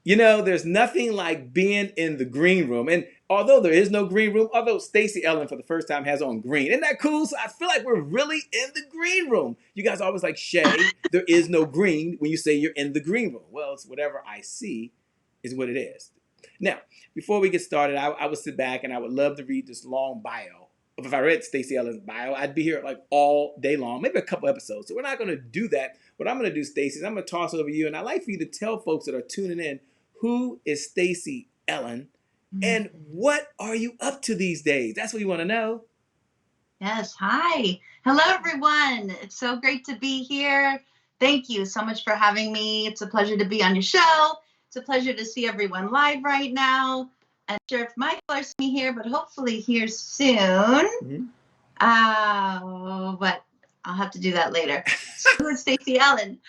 There's nothing like being in the green room. And although there is no green room, although Stacey Ellen for the first time has on green, isn't that cool? So I feel like we're really in the green room. You guys always like, Shay, there is no green when you say you're in the green room. Well, it's whatever I see is what it is. Now, before we get started, I would sit back and I would love to read this long bio. If I read Stacey Ellen's bio, I'd be here like all day long, maybe a couple episodes. So we're not going to do that. What I'm going to do, Stacey, is I'm going to toss it over to you, and I'd like for you to tell folks that are tuning in, who is Stacey Ellen and what are you up to these days? That's what you want to know. Yes. Hi. Hello, everyone. It's so great to be here. Thank you so much for having me. It's a pleasure to be on your show. It's a pleasure to see everyone live right now. I'm sure if Michael will see me here, but hopefully here soon. Mm-hmm. But I'll have to do that later. Who is Stacey Ellen?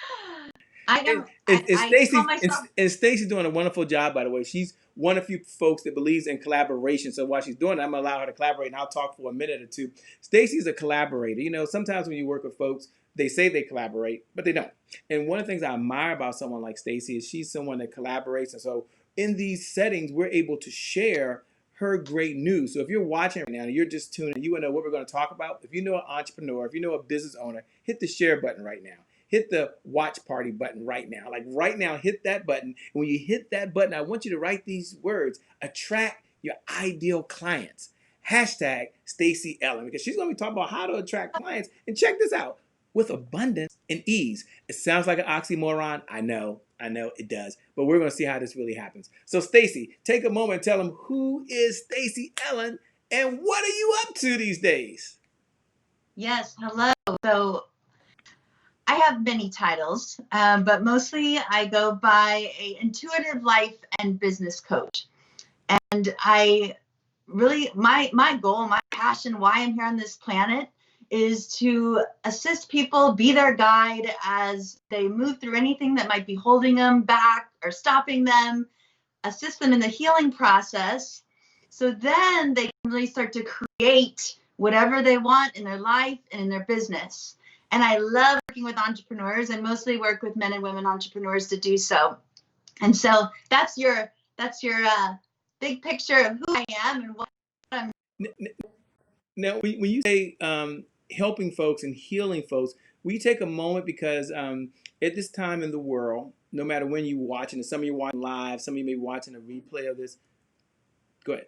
I call myself. And Stacey's doing a wonderful job, by the way. She's one of few folks that believes in collaboration. So while she's doing it, I'm gonna allow her to collaborate, and I'll talk for a minute or two. Stacey's a collaborator. Sometimes when you work with folks, they say they collaborate, but they don't. And one of the things I admire about someone like Stacey is she's someone that collaborates. And so in these settings, we're able to share her great news. So if you're watching right now and you're just tuning in, you want to know what we're going to talk about. If you know an entrepreneur, if you know a business owner, hit the share button right now. Hit the watch party button right now. Like right now, hit that button. And when you hit that button, I want you to write these words: attract your ideal clients. Hashtag Stacey Ellen, because she's going to be talking about how to attract clients. And check this out: with abundance and ease. It sounds like an oxymoron. I know it does. But we're going to see how this really happens. So Stacey, take a moment and tell them, who is Stacey Ellen and what are you up to these days? Yes. Hello. So I have many titles, but mostly I go by a intuitive life and business coach. And I really, my goal, my passion, why I'm here on this planet is to assist people, be their guide as they move through anything that might be holding them back or stopping them, assist them in the healing process. So then they can really start to create whatever they want in their life and in their business. And I love working with entrepreneurs. I mostly work with men and women entrepreneurs to do so. And so that's your big picture of who I am and what I'm. Now, when you say helping folks and healing folks, we take a moment because at this time in the world, no matter when you're watching it, some of you watching live, some of you may be watching a replay of this. Go ahead.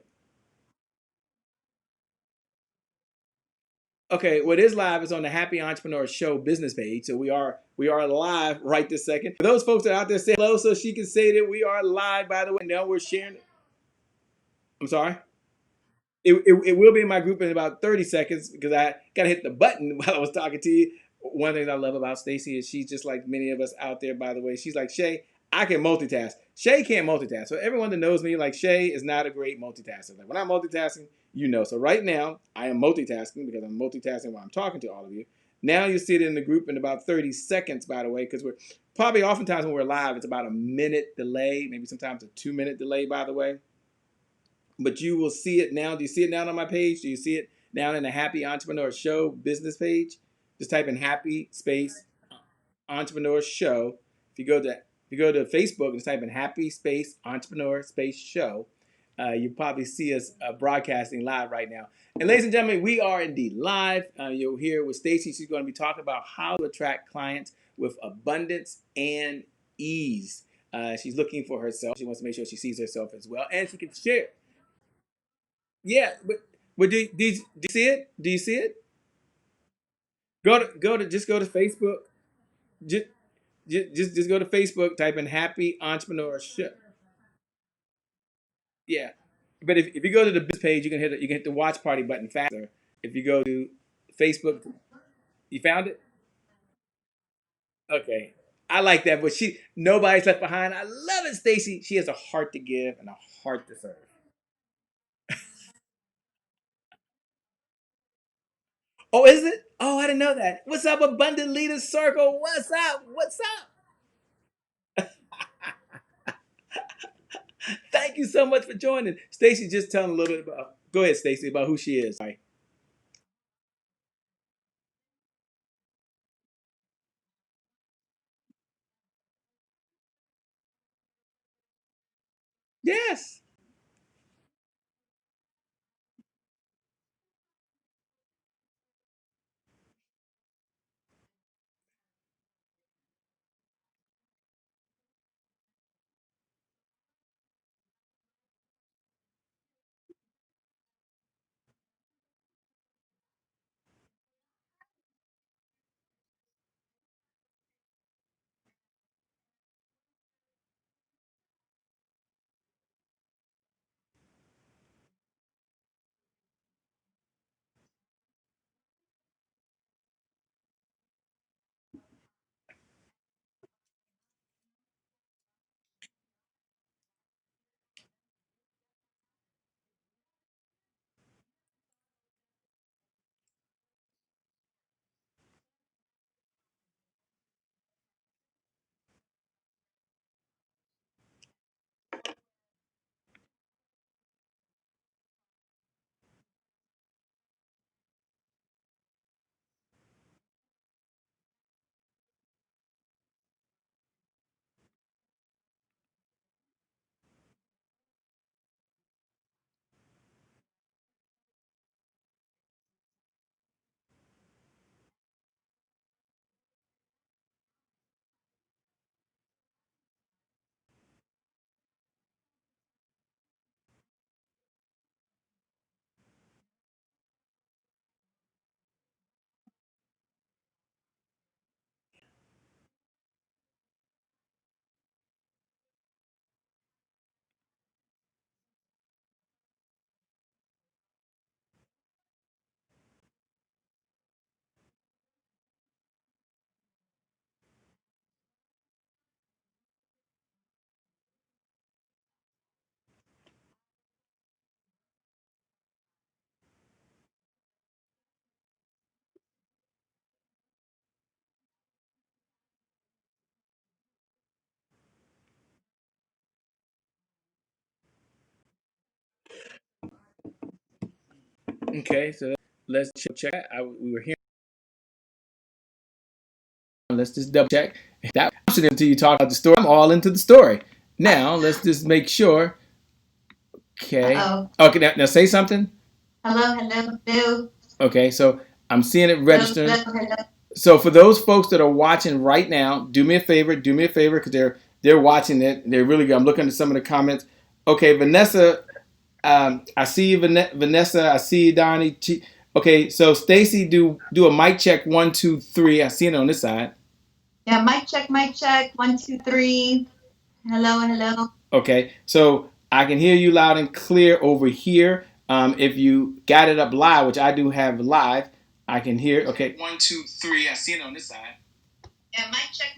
Okay, what is live is on the Happy Entrepreneur Show business page. So we are live right this second. For those folks that are out there, say hello so she can say that we are live. By the way, now we're sharing. I'm sorry. It will be in my group in about 30 seconds because I got to hit the button while I was talking to you. One of the things I love about Stacey is she's just like many of us out there, by the way. She's like, Shay, I can multitask. Shay can't multitask. So everyone that knows me, like, Shay is not a great multitasker. Like when I'm multitasking, you know. So right now, I am multitasking because I'm multitasking while I'm talking to all of you. Now you see it in the group in about 30 seconds, by the way, because we're probably oftentimes when we're live, it's about a minute delay, maybe sometimes a 2-minute delay, by the way. But you will see it now. Do you see it now on my page? Do you see it now in the Happy Entrepreneur Show business page? Just type in Happy Space Entrepreneur Show. If you go to Facebook and type in Happy Space Entrepreneur Space Show, you probably see us broadcasting live right now. And ladies and gentlemen, we are indeed live. You'll hear with Stacey. She's going to be talking about how to attract clients with abundance and ease. She's looking for herself. She wants to make sure she sees herself as well, and she can share. Yeah, but do you see it? Do you see it? Just go to Facebook. Just just go to Facebook. Type in Happy Entrepreneur Show. Yeah, but if you go to the business page, you can hit the watch party button faster. If you go to Facebook, you found it. Okay, I like that. But nobody's left behind. I love it, Stacey. She has a heart to give and a heart to serve. Oh, is it? Oh, I didn't know that. What's up, Abundant Leader Circle? What's up? What's up? Thank you so much for joining. Stacey, just tell them a little bit about. Go ahead, Stacey, about who she is. Sorry. Yes. Okay, so let's check. We were here. Let's just double check. That until you talk about the story. I'm all into the story. Now let's just make sure. Okay. Uh-oh. Okay. Now say something. Hello, hello, hello. Okay. So I'm seeing it registering. Hello, hello. So for those folks that are watching right now, do me a favor, because they're watching it. They're really good. I'm looking at some of the comments. Okay, Vanessa, I see you, Vanessa. I see you, Donnie. Okay, so Stacey, do a mic check 1, 2, 3. I see it on this side. Yeah, mic check, 1, 2, 3. Hello, hello. Okay, so I can hear you loud and clear over here. If you got it up live, which I do have live, I can hear. Okay, 1, 2, 3. I see it on this side. Yeah, mic check,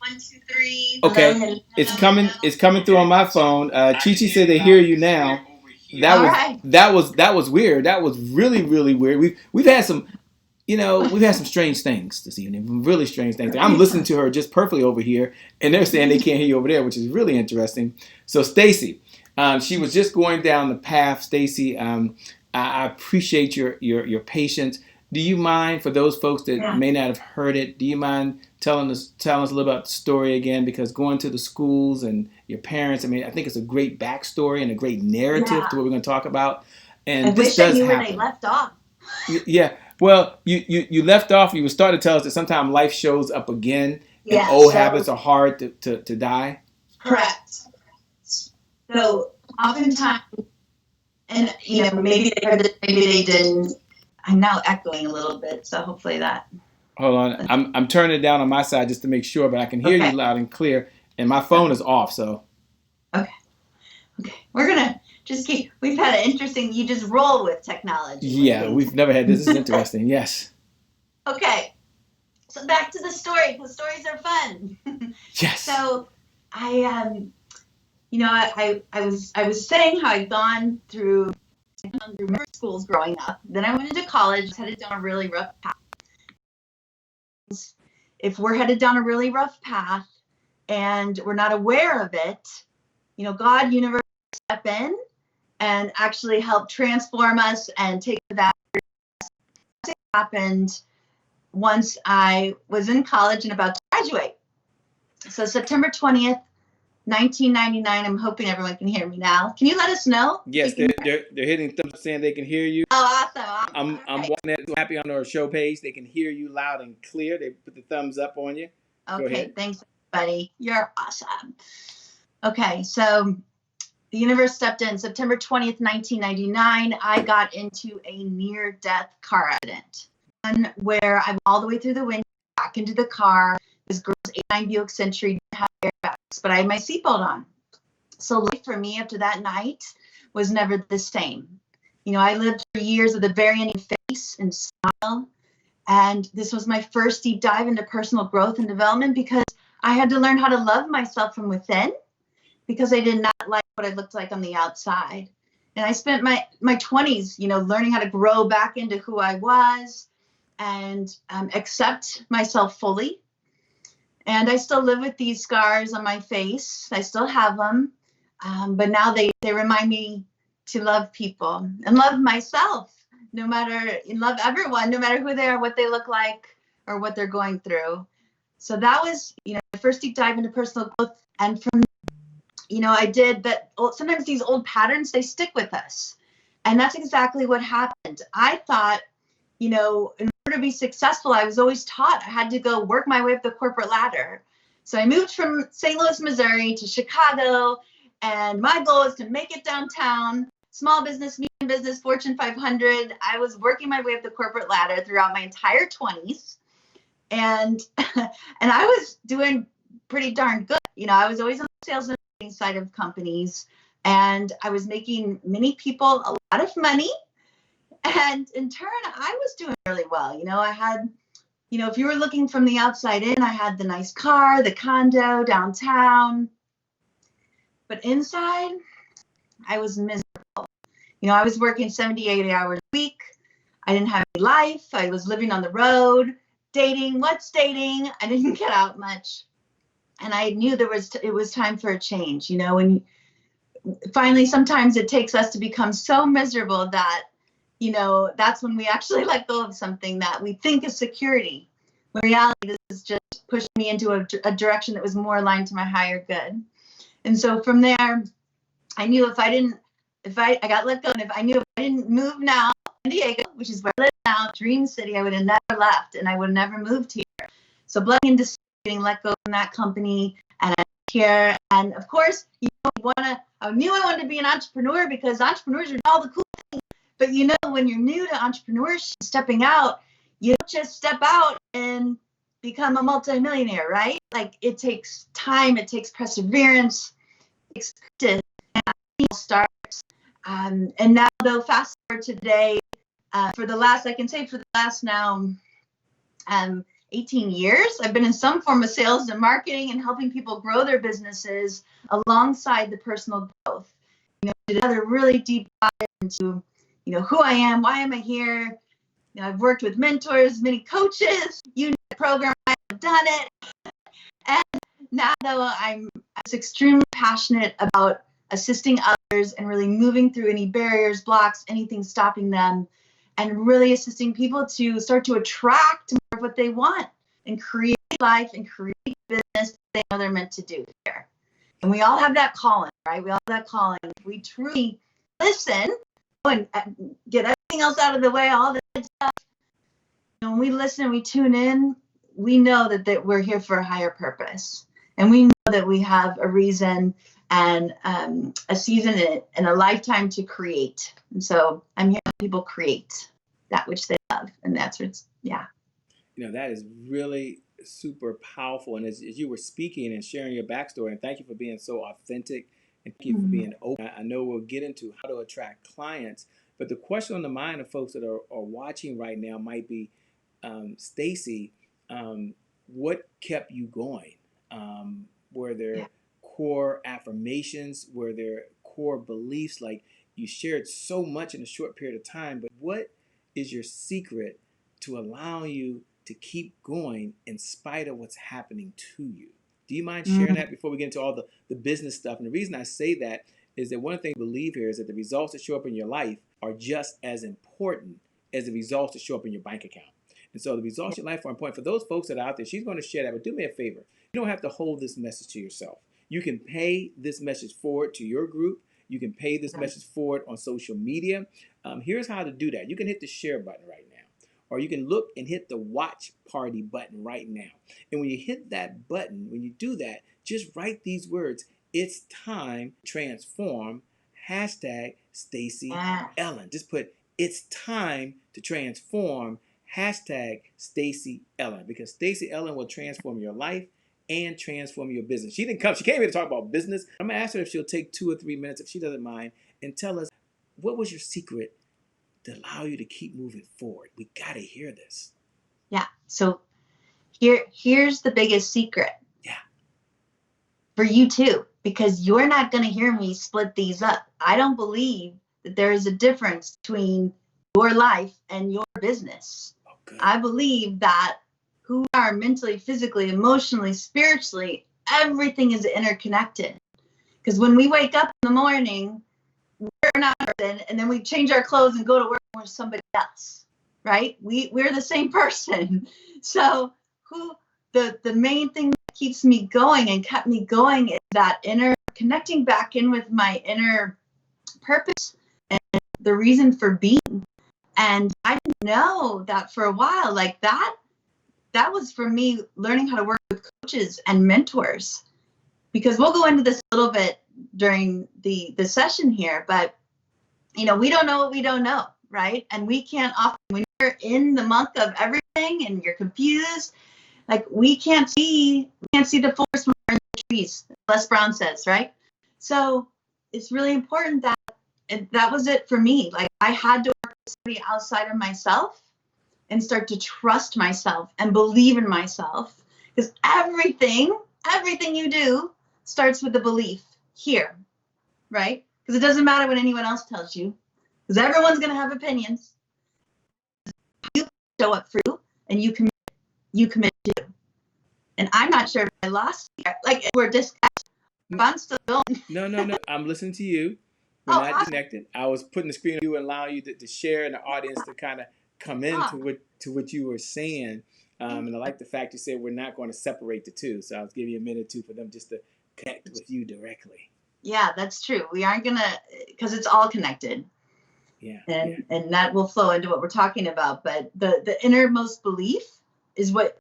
1, 2, 3. Okay, Hello, hello, it's hello, coming. hello. It's coming through on my phone. Chichi said they hear you now. That was weird. That was really weird. We've had some, we've had some strange things this evening. Really strange things. I'm listening to her just perfectly over here, and they're saying they can't hear you over there, which is really interesting. So Stacey, she was just going down the path. Stacey, I appreciate your patience. Do you mind, for those folks that may not have heard it, do you mind telling us a little about the story again? Because going to the schools and your parents, I mean, I think it's a great backstory and a great narrative to what we're going to talk about. And I this wish does I knew happen. where they left off. Yeah. Well, you left off. You were starting to tell us that sometimes life shows up again, and Yeah, old habits are hard to die. Correct. So oftentimes, and maybe they heard it, maybe they didn't. I'm now echoing a little bit, so hopefully that. Hold on, I'm turning it down on my side just to make sure, but I can hear you loud and clear, and my phone is off. So. Okay. We're gonna just keep. We've had an interesting. You just roll with technology. Yeah, we've never had this. This is interesting. Yes. Okay. So back to the story, because stories are fun. Yes. So I was saying how I'd gone through schools growing up. Then I went into college, headed down a really rough path. If we're headed down a really rough path and we're not aware of it, God, universe, step in and actually help transform us and take that. It happened once I was in college and about to graduate. So September 20th, 1999. I'm hoping everyone can hear me now. Can you let us know? Yes, they're hitting thumbs up saying they can hear you. Oh, awesome. I'm Right. watching that. Happy on our show page. They can hear you loud and clear. They put the thumbs up on you. Go Okay, ahead. thanks, everybody. You're awesome. Okay, so the universe stepped in September 20th, 1999. I got into a near-death car accident, one where I went all the way through the window, back into the car. This girl's 89 Buick Century didn't have airbags, but I had my seatbelt on. So life for me after that night was never the same. You know, I lived for years with a burying face and smile. And this was my first deep dive into personal growth and development because I had to learn how to love myself from within because I did not like what I looked like on the outside. And I spent my 20s, you know, learning how to grow back into who I was and accept myself fully. And I still live with these scars on my face. I still have them. But now they remind me to love people and love myself, love everyone, no matter who they are, what they look like, or what they're going through. So that was, you know, my first deep dive into personal growth. And from, you know, I did that. Sometimes these old patterns, they stick with us. And that's exactly what happened. I thought, you know, in order to be successful, I was always taught I had to go work my way up the corporate ladder. So I moved from St. Louis, Missouri to Chicago. And my goal is to make it downtown, small business, medium business, Fortune 500. I was working my way up the corporate ladder throughout my entire 20s. And and I was doing pretty darn good. You know, I was always on the sales and marketing side of companies. And I was making many people a lot of money. And in turn, I was doing really well. You know, I had, you know, if you were looking from the outside in, I had the nice car, the condo downtown. But inside, I was miserable. You know, I was working 70, 80 hours a week. I didn't have any life. I was living on the road, dating. What's dating? I didn't get out much. And I knew it was time for a change. You know, and finally, sometimes it takes us to become so miserable that, you know, that's when we actually let go of something that we think is security. When in reality, this is just pushing me into a direction that was more aligned to my higher good. And so from there, I knew if I got let go, and if I didn't move now to San Diego, which is where I live now, Dream City, I would have never left and I would have never moved here. So blessing into getting let go from that company, and I'm here. And of course, you know, I knew I wanted to be an entrepreneur because entrepreneurs are all the cool things. But you know, when you're new to entrepreneurship, stepping out, you don't just step out and become a multimillionaire, right? Like it takes time, it takes perseverance, it takes practice, and starts. And now, though, fast forward to today, for the last now 18 years, I've been in some form of sales and marketing and helping people grow their businesses alongside the personal growth. You know, did another really deep dive into, you know, who I am, why am I here? You know, I've worked with mentors, many coaches, you know, the program, I've done it. And now, though, I'm extremely passionate about assisting others and really moving through any barriers, blocks, anything stopping them, and really assisting people to start to attract more of what they want and create life and create business they know they're meant to do here. And we all have that calling, right? We all have that calling. If we truly listen and get everything else out of the way, all the good stuff, you know, when we listen and we tune in, we know that we're here for a higher purpose. And we know that we have a reason and a season and a lifetime to create. And so I'm here to help people create that which they love. And that's what's, yeah. You know, that is really super powerful. And as you were speaking and sharing your backstory, and thank you for being so authentic and thank you for being open. I know we'll get into how to attract clients, but the question on the mind of folks that are watching right now might be, Stacey, what kept you going? Were there core affirmations? Were there core beliefs? Like you shared so much in a short period of time, but what is your secret to allow you to keep going in spite of what's happening to you? Do you mind sharing that before we get into all the business stuff? And the reason I say that is that one thing I believe here is that the results that show up in your life are just as important as the results that show up in your bank account. And so the results in your life are important. For those folks that are out there, she's going to share that, but do me a favor. You don't have to hold this message to yourself. You can pay this message forward to your group. You can pay this message forward on social media. Here's how to do that. You can hit the share button right now, or you can look and hit the watch party button right now. And when you hit that button, when you do that, just write these words. It's time to transform. Hashtag Stacey Ellen. Just put it's time to transform. Hashtag Stacey Ellen. Because Stacey Ellen will transform your life and transform your business. She didn't come. She came here to talk about business. I'm going to ask her if she'll take 2 or 3 minutes, if she doesn't mind, and tell us what was your secret to allow you to keep moving forward. We got to hear this. Yeah. So here's the biggest secret. Yeah. For you too, because you're not going to hear me split these up. I don't believe that there is a difference between your life and your business. Oh, I believe that who we are mentally, physically, emotionally, spiritually, everything is interconnected. Because when we wake up in the morning, we're not person, and then we change our clothes and go to work and we're somebody else, right? We're the same person. So the main thing that keeps me going and kept me going is that inner connecting back in with my inner purpose and the reason for being. And I didn't know that for a while, like that was for me learning how to work with coaches and mentors, because we'll go into this a little bit during the session here, but we don't know what we don't know, right? And we can't often, when you're in the muck of everything and you're confused, like we can't see the forest from the trees, Les Brown says, right? So it's really important that was it for me. Like I had to work with somebody outside of myself and start to trust myself and believe in myself, because everything you do starts with a belief here, right? Because it doesn't matter what anyone else tells you, because everyone's going to have opinions. You show up for you, and you commit to. And I'm not sure if I lost you. Like we're disconnected. I'm still going. No. I'm listening to you. We're not disconnected. I was putting the screen on you and allowing you to share, and the audience to kind of come into what you were saying. And I like the fact you said we're not going to separate the two. So I was giving you a minute or two for them just to connect with you directly. Yeah, that's true. We aren't going to, because it's all connected. Yeah. And that will flow into what we're talking about. But the innermost belief is what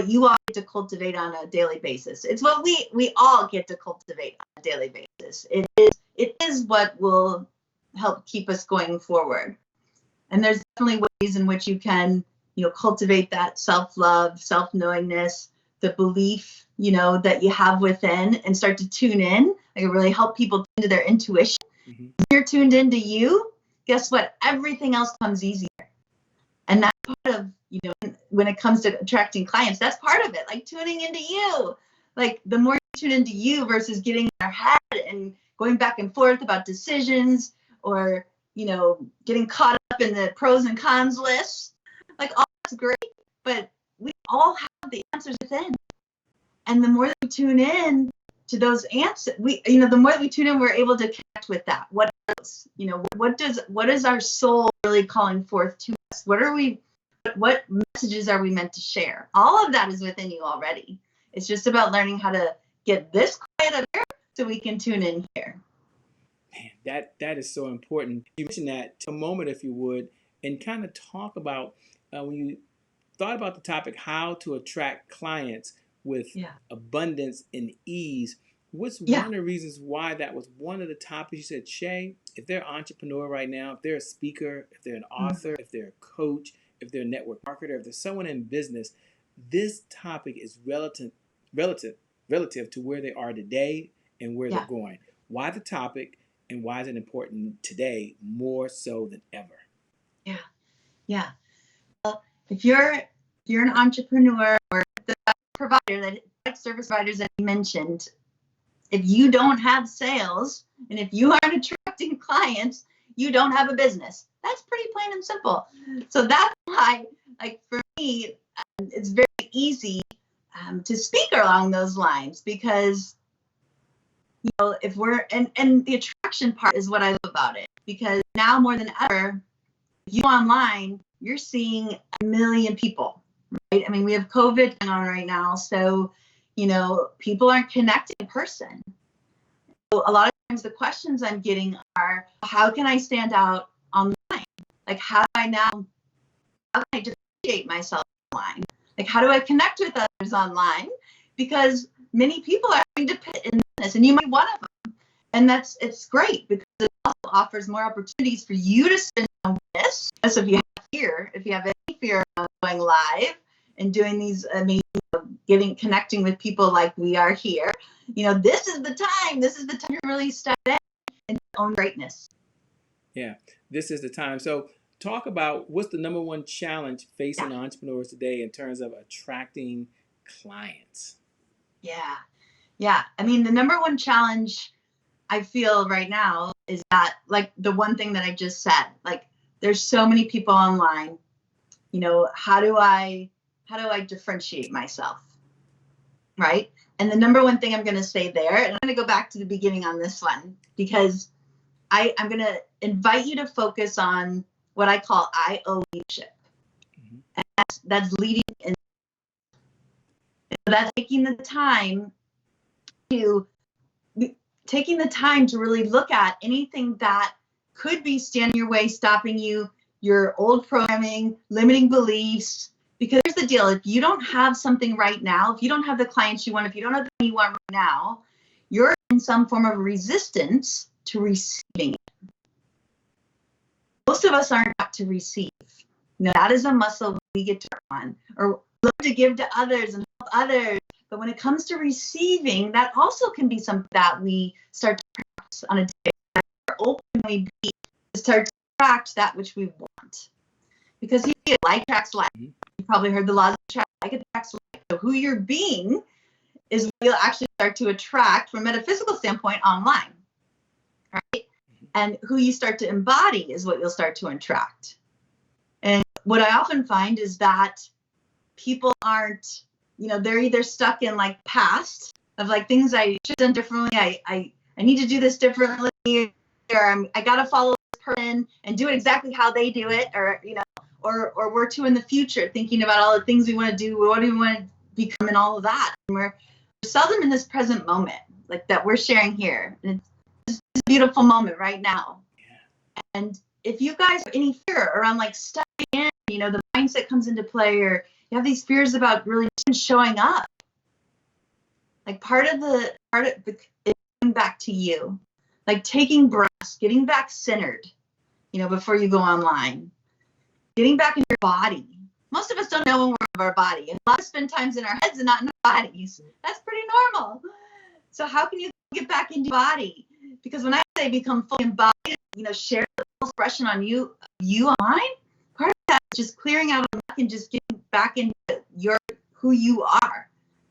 you all get to cultivate on a daily basis. It's what we all get to cultivate on a daily basis. It is what will help keep us going forward. And there's definitely ways in which you can, cultivate that self-love, self-knowingness, the belief, that you have within, and start to tune in. I can really help people tune to their intuition. Mm-hmm. If you're tuned into you, guess what? Everything else comes easier. And that's part of, when it comes to attracting clients, that's part of it. Like tuning into you. Like the more you tune into you versus getting in our head and going back and forth about decisions, or, getting caught up in the pros and cons lists. Like all that's great, but we all have the answers within. And the more that we tune in to those answers, the more that we tune in, we're able to connect with that. What else? What is our soul really calling forth to us? What messages are we meant to share? All of that is within you already. It's just about learning how to get this quiet up here so we can tune in here. Man, that is so important. You mentioned that. Take a moment, if you would, and kind of talk about when you thought about the topic, how to attract clients with abundance and ease. What's one of the reasons why that was one of the topics? You said, Shay, if they're an entrepreneur right now, if they're a speaker, if they're an author, if they're a coach, if they're a network marketer, if there's someone in business, this topic is relative to where they are today and where they're going. Why the topic, and why is it important today more so than ever? Yeah. Well, if you're an entrepreneur or the provider, like service providers that you mentioned, if you don't have sales and if you aren't attracting clients, you don't have a business. That's pretty plain and simple. So that's why, like for me, it's very easy to speak along those lines, because if we're and the attraction part is what I love about it, because now more than ever, if you online, you're seeing 1 million people, right? I mean, we have COVID going on right now, so People aren't connecting in person. So a lot of times the questions I'm getting are, how can I stand out online? Like, how can I differentiate myself online? Like, how do I connect with others online? Because many people are having to put in this, and you might be one of them. And it's great, because it also offers more opportunities for you to spend on this. So if you have any fear of going live and doing these amazing, connecting with people like we are here, this is the time. This is the time to really step in and own greatness. Yeah, this is the time. So talk about, what's the number one challenge facing entrepreneurs today in terms of attracting clients? Yeah. I mean, the number one challenge I feel right now is that, like, the one thing that I just said, like, there's so many people online. How do I differentiate myself? Right? And the number one thing I'm going to say there, and I'm going to go back to the beginning on this one, because I'm going to invite you to focus on what I call IO leadership. Mm-hmm. And that's leading. And that's taking the time to really look at anything that could be standing in your way, stopping you, your old programming, limiting beliefs. Because here's the deal: if you don't have something right now, if you don't have the clients you want, if you don't have the money you want right now, you're in some form of resistance to receiving it. Most of us aren't taught to receive. That is a muscle we get to work on, or love to give to others and help others. But when it comes to receiving, that also can be something that we start to practice on a day. We're openly be to start to attract that which we want. Because like attracts like. You probably heard the laws of attraction. Like attracts like. So who you're being is what you'll actually start to attract from a metaphysical standpoint online. Right? And who you start to embody is what you'll start to attract. And what I often find is that people aren't, they're either stuck in like past of like things I should have done differently. I need to do this differently, or I got to follow this person and do it exactly how they do it, or, or we're too in the future thinking about all the things we want to do, what do we want to become, and all of that. And we're seldom in this present moment, like that we're sharing here. And it's a beautiful moment right now. Yeah. And if you guys have any fear around like stepping in, the mindset comes into play, or you have these fears about really showing up, like part of it is coming back to you, like taking breaths, getting back centered, before you go online, getting back in your body. Most of us don't know when we're out of our body, and a lot of us spend times in our heads and not in our bodies. That's pretty normal. So how can you get back into your body? Because when I say become fully embodied, share the full expression on you online, part of that is just clearing out and just getting back into who you are,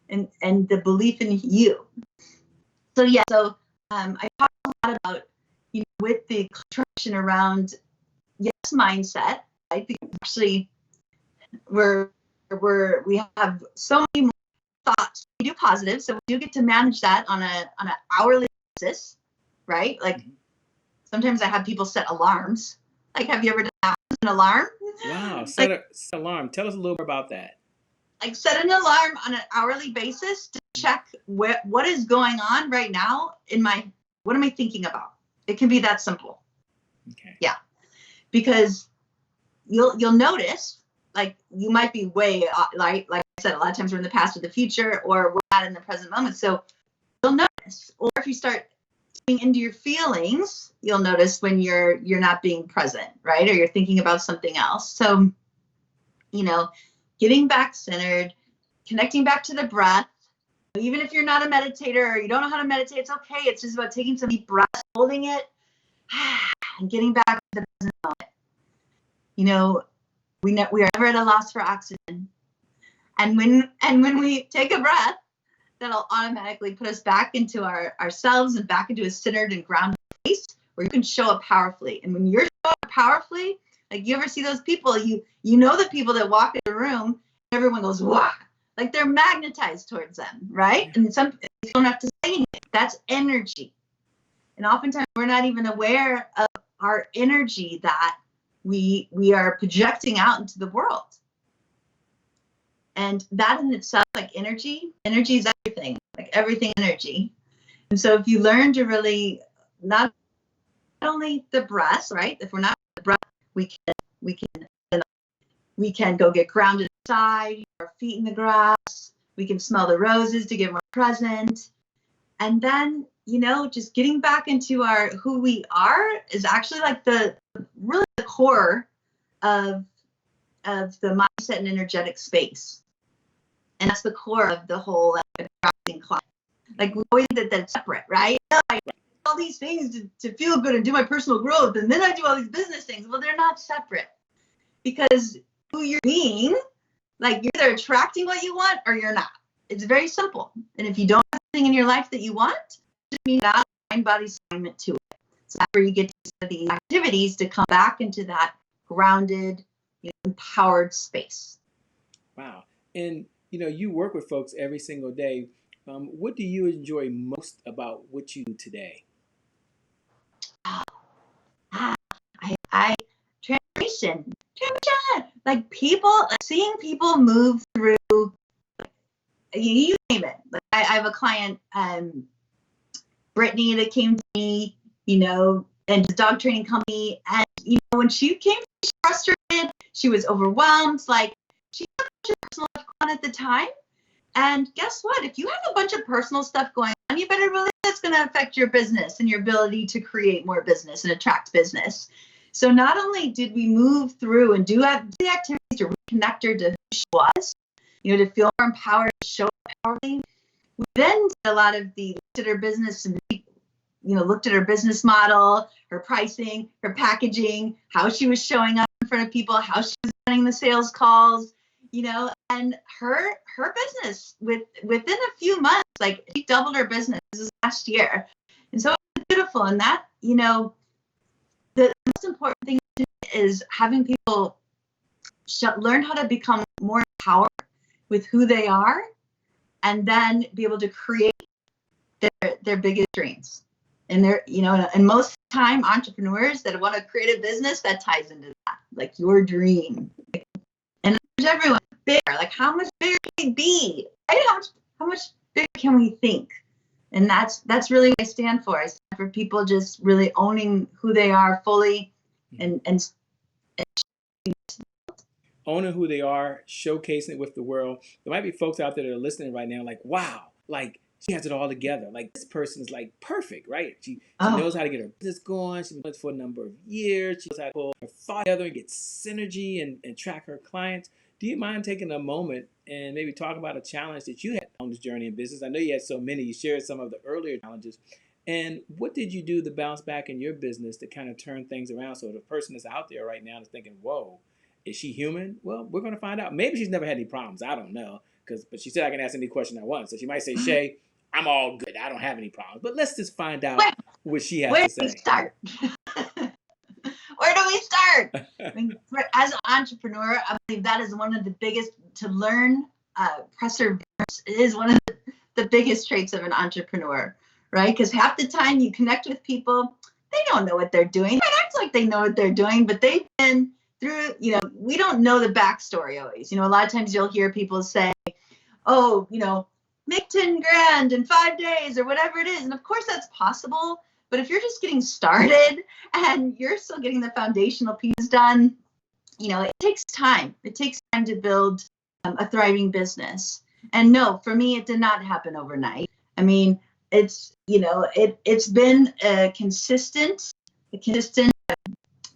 and the belief in you. So I talk a lot about, with the contraction around mindset. I think actually we have so many more thoughts. We do positive, so we do get to manage that on an hourly basis, right? Like sometimes I have people set alarms. Like, have you ever done that? An alarm? Wow, set an alarm. Tell us a little more about that. Like, set an alarm on an hourly basis to check what is going on right now what am I thinking about? It can be that simple. Okay. Yeah. Because you'll notice, like, you might be way, like I said, a lot of times we're in the past or the future, or we're not in the present moment. So you'll notice. Or if you start getting into your feelings, you'll notice when you're not being present, right? Or you're thinking about something else. So, getting back centered, connecting back to the breath. Even if you're not a meditator or you don't know how to meditate, it's okay. It's just about taking some deep breaths, holding it, and getting back to the present moment. We are never at a loss for oxygen. And when we take a breath, that'll automatically put us back into ourselves and back into a centered and grounded place where you can show up powerfully. And when you're showing up powerfully, like, you ever see those people, the people that walk in the room, everyone goes, wow, like they're magnetized towards them, right? And you don't have to say anything. That's energy. And oftentimes we're not even aware of our energy that we are projecting out into the world. And that in itself, like energy is everything, like everything energy. And so if you learn to really not only the breath, right? If we're not the breath, we can go get grounded inside, our feet in the grass. We can smell the roses to get more present. And then, just getting back into our who we are is actually like the core of the mindset and energetic space. And that's the core of the whole attracting clients. Like we always think that that's separate, right? I do all these things to feel good and do my personal growth, and then I do all these business things. Well, they're not separate, because who you're being, like, you're either attracting what you want or you're not. It's very simple. And if you don't have anything in your life that you want, just mean that mind body assignment to it. So that's where you get to these activities to come back into that grounded, empowered space. Wow. And you work with folks every single day. What do you enjoy most about what you do today? I transition, like people, seeing people move through, you name it. Like I have a client, Brittany, that came to me, and the dog training company, and when she came, she was frustrated, she was overwhelmed, like she had a bunch of personal stuff going on at the time. And guess what? If you have a bunch of personal stuff going on, you better realize that's going to affect your business and your ability to create more business and attract business. So not only did we move through and do the activities to reconnect her to who she was, to feel more empowered, to show up powerfully, we then did a lot of looked at her business and, looked at her business model, her pricing, her packaging, how she was showing up in front of people, how she was running the sales calls, and her business within a few months, like she doubled her business. This is last year. And so it's beautiful. And that, the most important thing is having people learn how to become more empowered with who they are, and then be able to create their biggest dreams. And and most of the time, entrepreneurs that want to create a business, that ties into that, like your dream. And there's everyone bigger. Like, how much bigger can it be? Right? How much bigger can we think? And that's really what I stand for. I stand for people just really owning who they are fully, and owning who they are, showcasing it with the world. There might be folks out there that are listening right now, like, wow, like she has it all together. Like, this person is like perfect, right? She knows how to get her business going. She's been doing it for a number of years. She knows how to pull her thoughts together and get synergy and track her clients. Do you mind taking a moment and maybe talk about a challenge that you had on this journey in business? I know you had so many. You shared some of the earlier challenges. And what did you do to bounce back in your business to kind of turn things around, so the person that's out there right now is thinking, whoa, is she human? Well, we're going to find out. Maybe she's never had any problems. I don't know. But she said I can ask any question I want. So she might say, Shay, I'm all good. I don't have any problems. But let's just find out what she has to say. Where do we start? Where do we start? I mean, as an entrepreneur, I believe that is one of the biggest to learn. Perseverance is one of the biggest traits of an entrepreneur, right? Because half the time you connect with people, they don't know what they're doing. They act like they know what they're doing, but they've been through, we don't know the backstory always. A lot of times you'll hear people say, oh, make 10 grand in 5 days or whatever it is. And of course that's possible. But if you're just getting started and you're still getting the foundational pieces done, it takes time. It takes time to build a thriving business. And no, for me, it did not happen overnight. I mean, it's been a consistent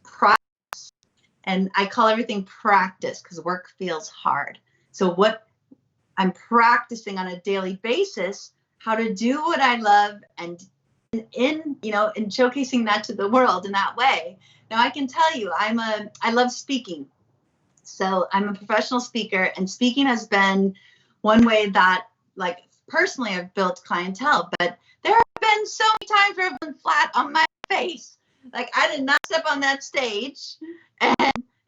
process. And I call everything practice, because work feels hard. So what I'm practicing on a daily basis, how to do what I love, and in showcasing that to the world in that way. Now I can tell you, I love speaking. So I'm a professional speaker, and speaking has been one way that, like, personally I've built clientele, but there have been so many times where I've been flat on my face. Like, I did not step on that stage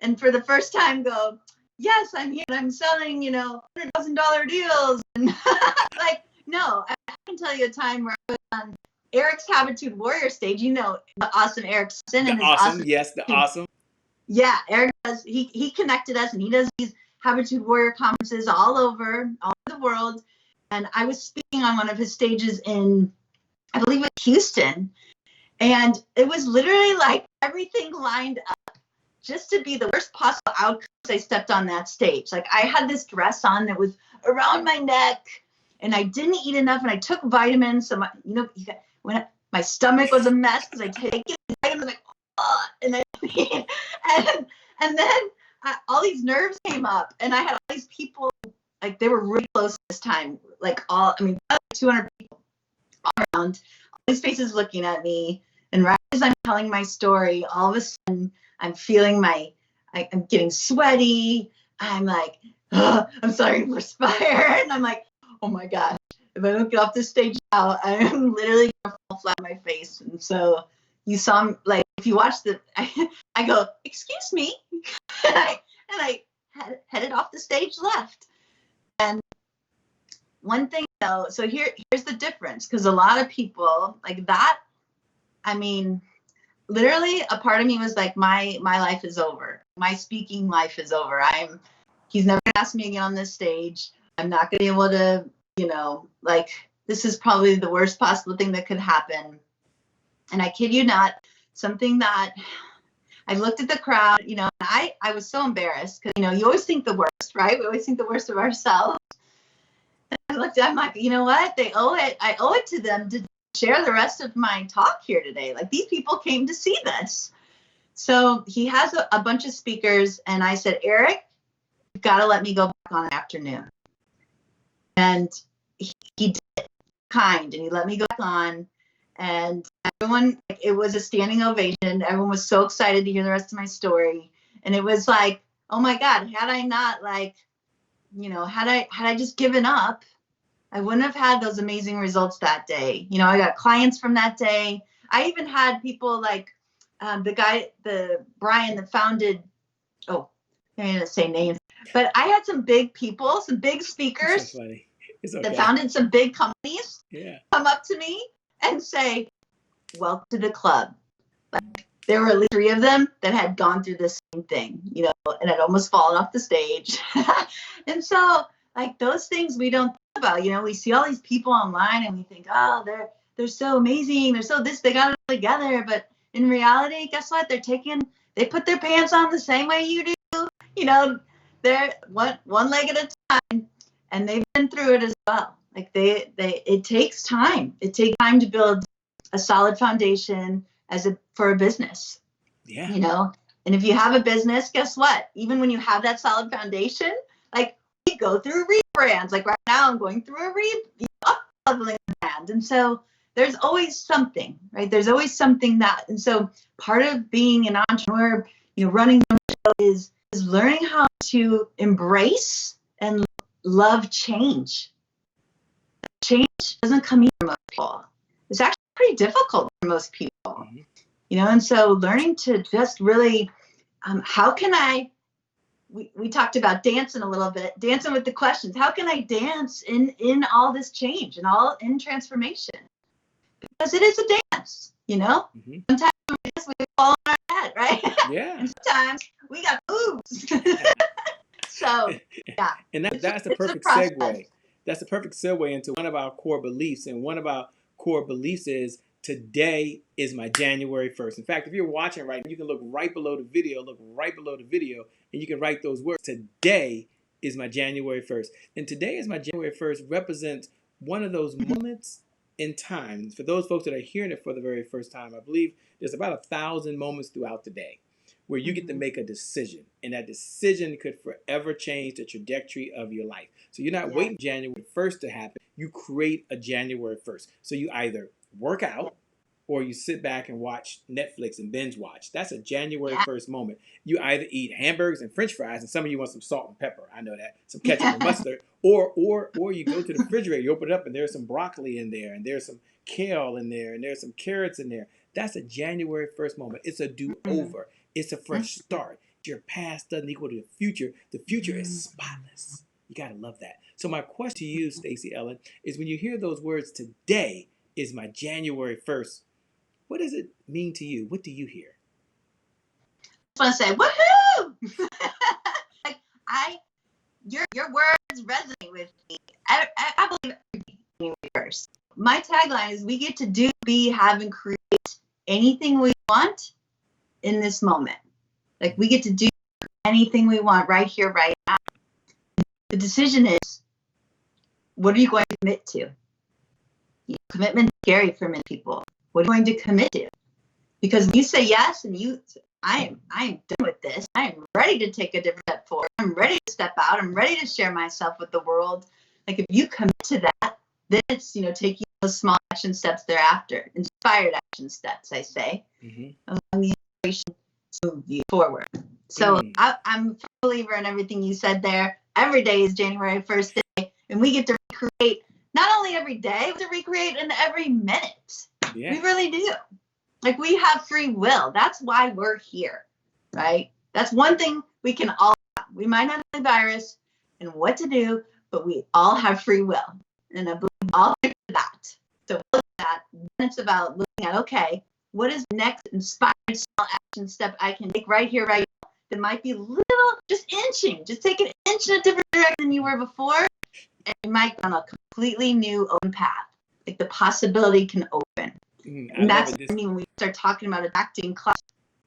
and for the first time go, yes, I'm here, I'm selling, $100,000 deals. And like, no, I can tell you a time where I was on Eric's Habitude Warrior stage, the awesome Eric Sin and his awesome. Yes, the awesome. Yeah, Eric does. He connected us, and he does these Habitude Warrior conferences all over the world. And I was speaking on one of his stages in, I believe it was Houston. And it was literally like everything lined up just to be the worst possible outcomes. I stepped on that stage. Like I had this dress on that was around my neck and I didn't eat enough and I took vitamins. So when my stomach was a mess because I take it, vitamins like, oh, and then, and then all these nerves came up and I had all these people, like they were really close this time. Like 200 people all around, all these faces looking at me. And right as I'm telling my story, all of a sudden I'm feeling I'm getting sweaty. I'm like, oh, I'm starting to perspire. And I'm like, oh my gosh, if I don't get off this stage now, I'm literally going to fall flat on my face. And so you saw, like, if you watch I go, excuse me. and I headed off the stage left. And one thing though, so here's the difference. Because a lot of people like that, I mean, literally a part of me was like, my life is over. My speaking life is over. He's never gonna ask me again on this stage. I'm not gonna be able to, like, this is probably the worst possible thing that could happen. And I kid you not, something that I looked at the crowd, and I was so embarrassed because, you always think the worst, right? We always think the worst of ourselves. And I'm like, you know what? I owe it to them to share the rest of my talk here today. Like these people came to see this. So he has a bunch of speakers and I said, Eric, you've got to let me go back on an afternoon. And he did, kind, and he let me go back on, and everyone, it was a standing ovation. Everyone was so excited to hear the rest of my story. And it was like, oh my God, had I not had I just given up, I wouldn't have had those amazing results that day. I got clients from that day. I even had people like Brian that founded, I'm going to say names, but I had some big people, some big speakers so funny. It's okay. that founded some big companies come up to me and say, welcome to the club. Like, there were at least 3 of them that had gone through the same thing, and had almost fallen off the stage. And so, like, those things we don't think about, we see all these people online and we think, oh, they're so amazing. They're so this, they got it all together. But in reality, guess what? They put their pants on the same way you do. They're one leg at a time, and they've been through it as well. Like it takes time. It takes time to build a solid foundation for a business. Yeah. And if you have a business, guess what? Even when you have that solid foundation, like we go through rebrands. Like right now, I'm going through a up-leveling brand, and so there's always something, right? There's always something and so part of being an entrepreneur, running your show is learning how to embrace and love change. Change doesn't come easy for most people. It's actually pretty difficult for most people. Mm-hmm. And so learning to just really, how can we talked about dancing a little bit, dancing with the questions. How can I dance in all this change and all in transformation? Because it is a dance, Mm-hmm. Sometimes we fall on our head, right? Yeah. And sometimes we got moves. So, yeah. And that's the perfect segue. That's the perfect segue into one of our core beliefs. And one of our core beliefs is today is my January 1st. In fact, if you're watching right now, you can look right below the video, and you can write those words. Today is my January 1st. And today is my January 1st represents one of those moments in time. For those folks that are hearing it for the very first time, I believe there's about 1,000 moments throughout the day where you get to make a decision, and that decision could forever change the trajectory of your life. So you're not waiting January 1st to happen. You create a January 1st. So you either work out or you sit back and watch Netflix and binge watch. That's a January 1st moment. You either eat hamburgers and french fries, and some of you want some salt and pepper. I know that. Some ketchup and mustard. Or you go to the refrigerator, you open it up, and there's some broccoli in there, and there's some kale in there, and there's some carrots in there. That's a January 1st moment. It's a do-over. It's a fresh start. Your past doesn't equal to the future. The future is spotless. You got to love that. So my question to you, Stacey Ellen, is when you hear those words, today is my January 1st, what does it mean to you? What do you hear? I just want to say, woohoo! Like your words resonate with me. I believe everything in the universe. My tagline is we get to do, be, have, and create anything we want in this moment. Like we get to do anything we want right here, right now. The decision is, what are you going to commit to? Commitment is scary for many people. What are you going to commit to? Because when you say yes and I am done with this. I am ready to take a different step forward. I'm ready to step out. I'm ready to share myself with the world. Like if you commit to that, then it's, taking those small action steps thereafter. Inspired action steps, I say. Allowing the inspiration to move you forward. So I'm a believer in everything you said there. Every day is January 1st day, and we get to recreate not only every day, but to recreate in every minute. Yeah. We really do. Like we have free will. That's why we're here, right? That's one thing we can all have. We might not have the virus and what to do, but we all have free will. And I believe all of that. So look at that. Then it's about looking at, okay, what is the next inspired small action step I can take right here, right now? That might be little, just inching. Just take an inch in a different direction than you were before. And you might go on a completely new open path. Like the possibility can open. And that's what I mean when we start talking about adapting class.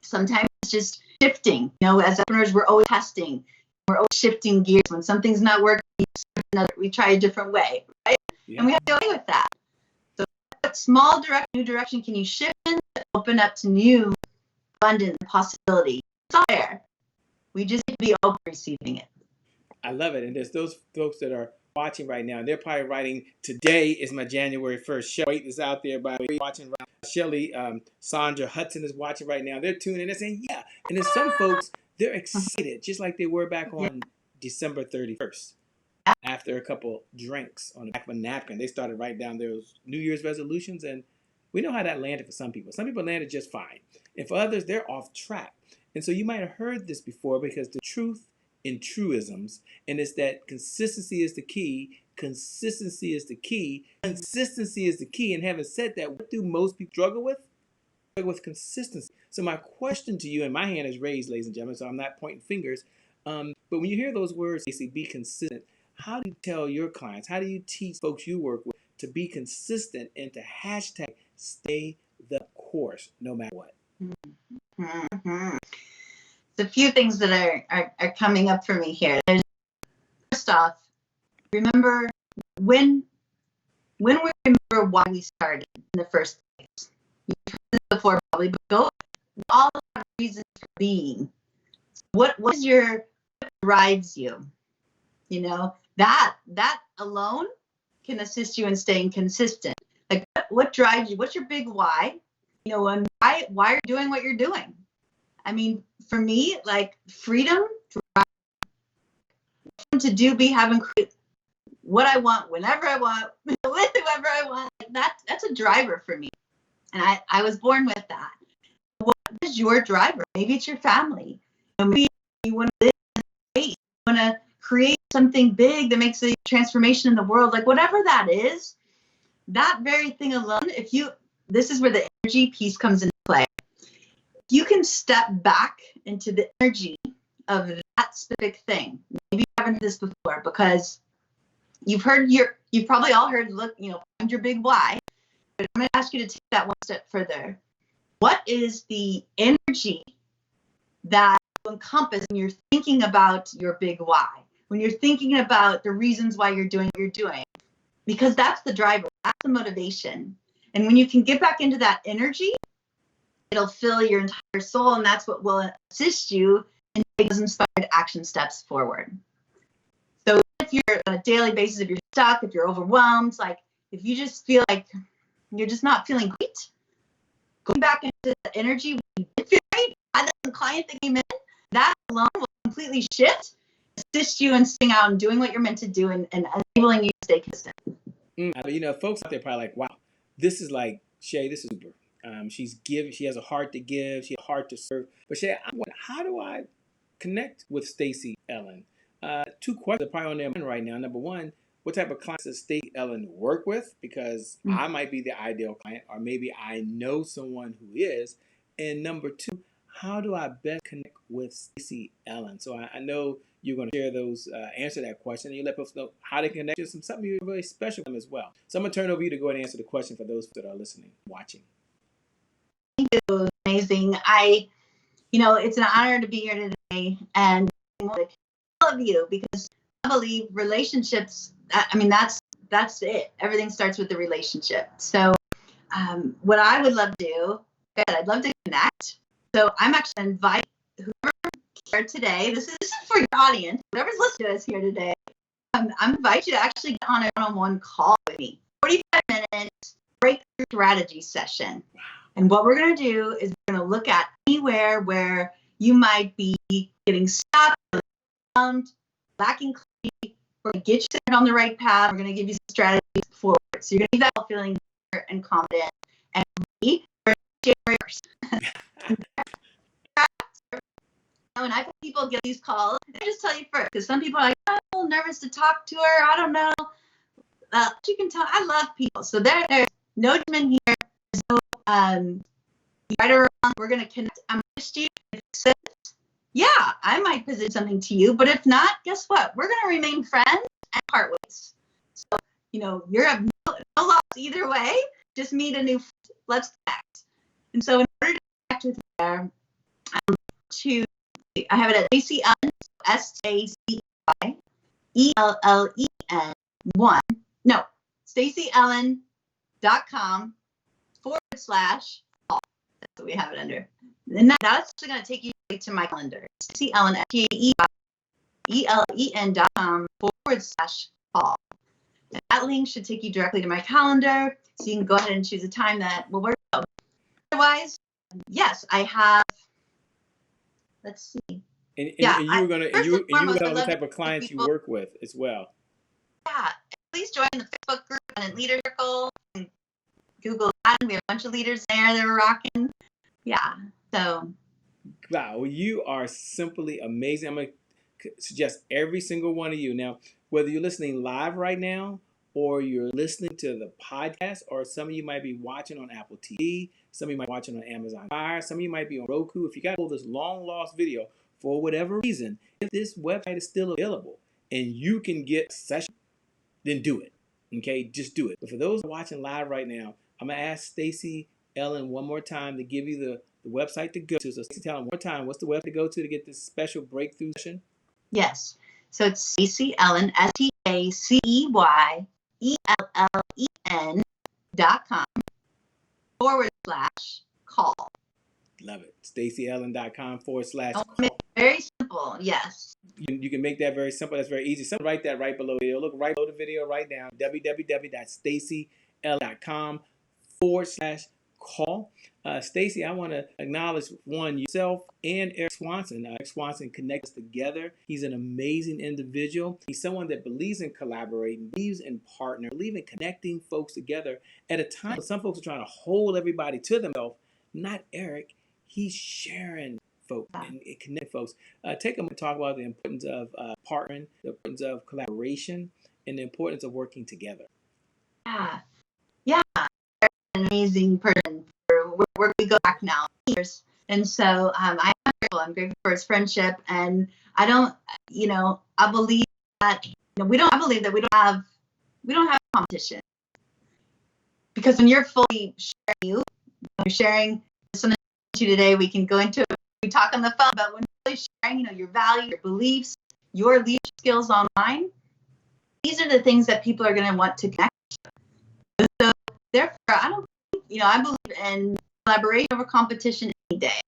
Sometimes it's just shifting. As entrepreneurs, we're always testing. We're always shifting gears. When something's not working, we try a different way, right? Yeah. And we have to go away with that. So what small new direction can you shift in to open up to new abundant possibility? It's all there. We just need to be open to receiving it. I love it. And there's those folks that are watching right now. They're probably writing, today is my January 1st show. Wait is out there, by the way, watching. Shelly, Sandra Hudson is watching right now. They're tuning in. They're saying, yeah. And there's some folks, they're excited, just like they were back on December 31st. After a couple drinks on the back of a napkin, they started writing down those New Year's resolutions. And we know how that landed for some people. Some people landed just fine. And for others, they're off track. And so you might have heard this before, because the truth in truisms, and it's that consistency is the key. Consistency is the key. Consistency is the key. And having said that, what do most people struggle with? Struggle with consistency. So my question to you, and my hand is raised, ladies and gentlemen, so I'm not pointing fingers. But when you hear those words, Stacey, be consistent, how do you tell your clients, how do you teach folks you work with to be consistent and to hashtag stay the course no matter what? Mm-hmm. A few things that are coming up for me here. First off, remember when we remember why we started in the first place. You've heard this before probably, but go all the reasons for being. What drives you? That alone can assist you in staying consistent. Like what drives you? What's your big why? And why are you doing what you're doing? I mean, for me, like freedom to do, be, have, and create what I want, whenever I want, with whoever I want. That's a driver for me. And I was born with that. What is your driver? Maybe it's your family. Maybe you want to live great. You want to create something big that makes a transformation in the world. Like whatever that is, that very thing alone, this is where the energy piece comes into play. You can step back into the energy of that specific thing. Maybe you haven't heard this before, because you've probably all heard, find your big why. But I'm going to ask you to take that one step further. What is the energy that you encompass when you're thinking about your big why? When you're thinking about the reasons why you're doing what you're doing? Because that's the driver, that's the motivation. And when you can get back into that energy, it'll fill your entire soul, and that's what will assist you in taking those inspired action steps forward. So if you're on a daily basis, if you're stuck, if you're overwhelmed, like if you just feel like you're just not feeling great, going back into the energy when you did feel great, had that client that came in, that alone will completely shift, assist you in staying out and doing what you're meant to do, and enabling you to stay consistent. Folks out there probably like, wow, this is like, Shay, this is super. She has a heart to give, she has a heart to serve. But Shay, how do I connect with Stacey Ellen? Two questions are probably on their mind right now. Number one, what type of clients does Stacey Ellen work with? Because I might be the ideal client, or maybe I know someone who is. And number two, how do I best connect with Stacey Ellen? So I know you're going to share those, answer that question, and you let us know how to connect to something you're really special with them as well. So I'm going to turn it over to you to go ahead and answer the question for those that are listening, watching. Thank you. Amazing. It's an honor to be here today, and I love you because I believe relationships. I mean, that's it. Everything starts with the relationship. So, what I would love to do, I'd love to connect. So I'm actually going to invite whoever here today. This is for your audience. Whoever's listening to us here today, I invite you to actually get on a one-on-one call with me. 45 minutes breakthrough strategy session. And what we're going to do is we're going to look at anywhere where you might be getting stuck, lacking clarity. We're going to get you set on the right path. We're going to give you some strategies forward. So you're going to leave that feeling better and confident. And we're going to share yours. When I have people get these calls, I just tell you first, because some people are like, oh, I'm a little nervous to talk to her. I don't know. You can tell I love people. So there's no judgment here. There's no right or wrong. We're going to connect. I'm going to you. If it says, yeah, I might present something to you. But if not, guess what? We're going to remain friends and part ways. So, you're no loss either way. Just meet a new friend. Let's connect. And so in order to connect with you there, I have it at Stacey Ellen, STACEYELLEN 1. No, StaceyEllen.com/call. That's what we have it under. And that's actually going to take you to my calendar. Stacey Ellen, STACELLEN.com/call. And that link should take you directly to my calendar, so you can go ahead and choose a time that will work. Otherwise, yes, I have. Let's see. And you were gonna tell the type of clients you work with as well. Yeah, please join the Facebook group and Leader Circle and Google that. We have a bunch of leaders there that are rocking. Yeah, so. Wow, well, you are simply amazing. I'm gonna suggest every single one of you now, whether you're listening live right now or you're listening to the podcast, or some of you might be watching on Apple TV, some of you might be watching on Amazon Fire, some of you might be on Roku. If you got to pull this long lost video for whatever reason, if this website is still available and you can get a session, then do it. Okay, just do it. But for those watching live right now, I'm gonna ask Stacey Ellen one more time to give you the website to go to. So Stacey, tell them one more time, what's the website to go to get this special breakthrough session? Yes. So it's Stacey Ellen, STACEYELLEN.com/call. Love it. StaceyEllen.com/call. Very simple. Yes. You can make that very simple. That's very easy. Someone write that right below the video. Look right below the video right now. www.staceyellen.com/call. Stacey, I want to acknowledge yourself and Eric Swanson. Eric Swanson connects us together. He's an amazing individual. He's someone that believes in collaborating, believes in partnering, believes in connecting folks together at a time when some folks are trying to hold everybody to themselves. Not Eric. He's sharing folks and connect folks. Take a moment to talk about the importance of partnering, the importance of collaboration, and the importance of working together. Yeah. An amazing person. Where we go back now years, and so I'm grateful for his friendship, and I believe that we don't have competition, because when you're fully sharing, you're sharing something to today, we can go into it, we talk on the phone, but when you're really sharing your value, your beliefs, your leadership skills online, these are the things that people are going to want to connect with. So therefore, I believe in collaboration over competition any day.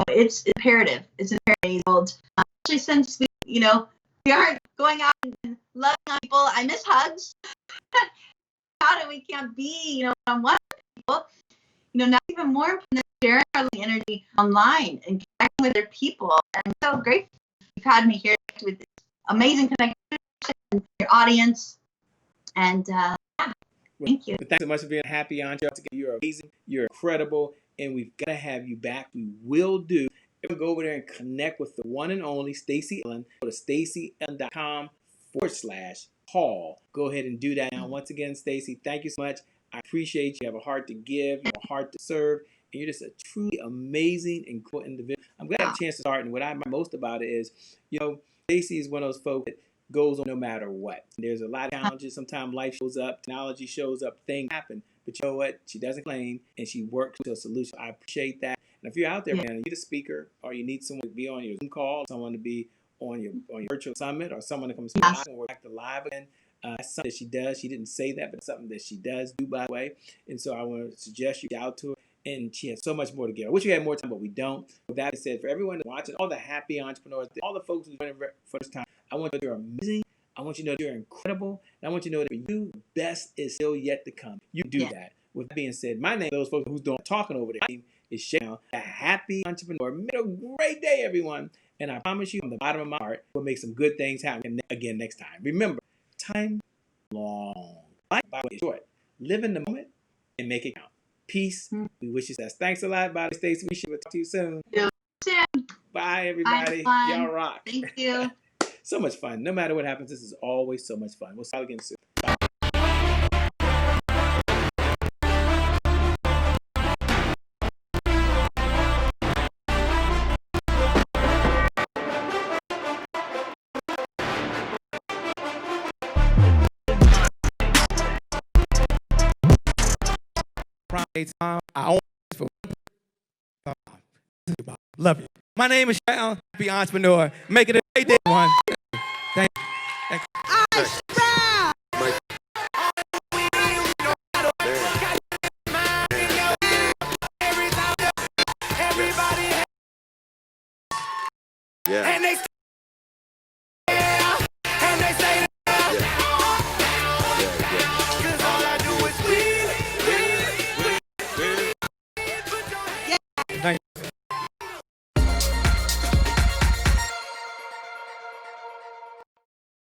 It's imperative. It's imperative. Especially since we aren't going out and loving on people. I miss hugs. How do we can't be, one people? Now even more important than sharing our energy online and connecting with other people. I'm so grateful you've had me here with this amazing connection, your audience, and thank you. But thanks so much for being happy on you. You're amazing. You're incredible. And we've got to have you back. We will do. We'll go over there and connect with the one and only Stacey Ellen. Go to StaceyEllen.com/call. Go ahead and do that now. Once again, Stacey, thank you so much. I appreciate you. You have a heart to give. You have a heart to serve. and you're just a truly amazing and cool individual. I'm glad I had a chance to start, and what I admire most about it is, Stacey is one of those folks that goes on no matter what. There's a lot of challenges. Sometimes life shows up, technology shows up, things happen. But you know what? She doesn't complain, and she works to a solution. I appreciate that. And if you're out there, man, you need a speaker, or you need someone to be on your Zoom call, someone to be on your virtual summit, or someone to come speak live, and we're back to live again. That's something that she does. She didn't say that, but it's something that she does do, by the way. And so I want to suggest you out to her. And she has so much more to give. I wish we had more time, but we don't. With that said, for everyone watching, all the happy entrepreneurs, all the folks who's doing it for this time, I want you to know you're amazing. I want you to know you're incredible. And I want you to know that for you, the best is still yet to come. You do that. With that being said, my name, those folks who's doing talking over there, my name is Shane, a happy entrepreneur. Make a great day, everyone. And I promise you, from the bottom of my heart, we'll make some good things happen again next time. Remember, time long. Life, by the way, is short. Live in the moment and make it count. Peace. We wish you success. Thanks a lot. Bye, Stacey. We should talk to you soon. Bye, everybody. Y'all rock. Thank you. So much fun. No matter what happens, this is always so much fun. We'll see you again soon. Bye. Time. I own this for love you. My name is Shane, happy entrepreneur. Make it a great day, one. Thank you. Thank you. Yeah.